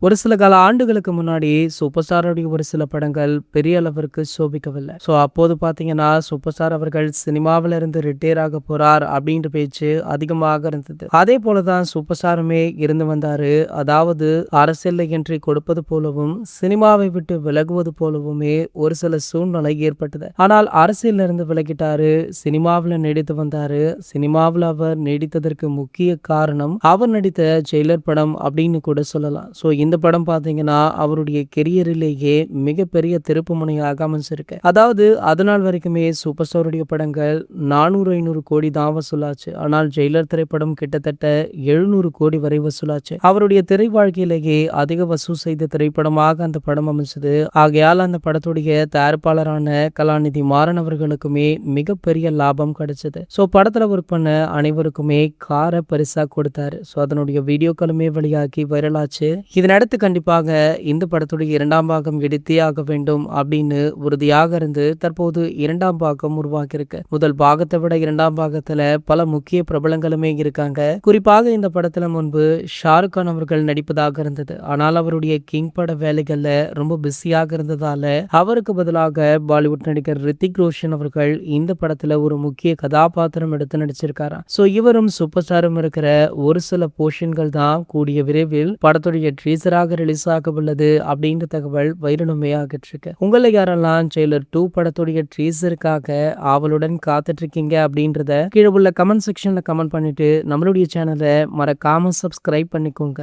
ஒரு சில கால ஆண்டுகளுக்கு முன்னாடி சூப்பர் ஸ்டாருடைய ஒரு சில படங்கள் பெரிய அளவிற்கு சோபிக்கவில்லை. அப்போது பார்த்தீங்கன்னா, சூப்பர் ஸ்டார் அவர்கள் சினிமாவில இருந்து ரிட்டயர் ஆக போறார் அப்படின்ற பேச்சு அதிகமாக இருந்தது. அதே போல தான் சூப்பர் ஸ்டாருமே இருந்து வந்தாரு. அதாவது அரசியல்ல என்ட்ரி கொடுப்பது போலவும், சினிமாவை விட்டு விலகுவது போலவுமே ஒரு சில சூழ்நிலை ஏற்பட்டது. ஆனால் அரசியல்ல இருந்து விலகிட்டாரு. சினிமாவில நீடித்து வந்தாரு. சினிமாவில அவர் நீடித்ததற்கு முக்கிய காரணம் அவர் நடித்த ஜெயிலர் படம் அப்படின்னு கூட சொல்லலாம். இந்த படம் பார்த்தீங்கன்னா, அவருடைய கெரியரிலேயே மிகப்பெரிய திருப்பு முனையாக அமைஞ்சிருக்கு. அதாவது அதுநாள் வரைக்குமே சூப்பர் ஸ்டாருடைய படங்கள் 400, 500 கோடி தான் வசூலாச்சு. ஆனால் ஜெயிலர் திரைப்படம் கிட்டத்தட்ட 700 கோடி வரை வசூலாச்சு. அவருடைய திரை வாழ்க்கையிலேயே அதிக வசூல் செய்த திரைப்படமாக அந்த படம் அமைஞ்சது. ஆகையால் அந்த படத்துடைய தயாரிப்பாளரான கலாநிதி மாறன் அவர்களுக்குமே மிகப்பெரிய லாபம் கிடைச்சது. படத்துல ஒர்க் பண்ண அனைவருக்குமே காரை பரிசா கொடுத்தாரு. அதனுடைய வீடியோக்களுமே வெளியாகி வைரலாச்சு. இதனடுத்து கண்டிப்பாக இந்த படத்துடைய 2ஆம் பாகம் எடுத்தே ஆக வேண்டும் அப்படின்னு உறுதியாக இருந்து தற்போது 2ஆம் பாகம் உருவாகியிருக்கு. முதல் பாகத்தை விட 2ஆம் பாகத்துல பல முக்கிய பிரபலங்களுமே இருக்காங்க. குறிப்பாக இந்த படத்துல முன்பு ஷாருக் கான் அவர்கள் நடிப்பதாக இருந்தது. ஆனால் அவருடைய கிங் பட வேலைகள்ல ரொம்ப பிஸியாக இருந்ததால அவருக்கு பதிலாக பாலிவுட் நடிகர் ரித்திக் ரோஷன் அவர்கள் இந்த படத்துல ஒரு முக்கிய கதாபாத்திரம் எடுத்து நடிச்சிருக்காராம். இவரும் சூப்பர் ஸ்டாரும் இருக்கிற ஒரு சில போர்ஷன்கள் தான் கூடிய விரைவில் படத்துடைய ட்ரீசராக ரிலீஸ் ஆக உள்ளது அப்படின்ற தகவல் வைரலுமே ஆகிட்டு இருக்கு. உங்களை யாரெல்லாம் ஜெயிலர் 2 படத்துடைய ட்ரீசருக்காக ஆவலுடன் காத்துட்டு இருக்கீங்க அப்படின்றத கீழே உள்ள கமெண்ட் செக்ஷன்ல கமெண்ட் பண்ணிட்டு நம்மளுடைய சேனலை மறக்காம சப்ஸ்கிரைப் பண்ணிக்கோங்க.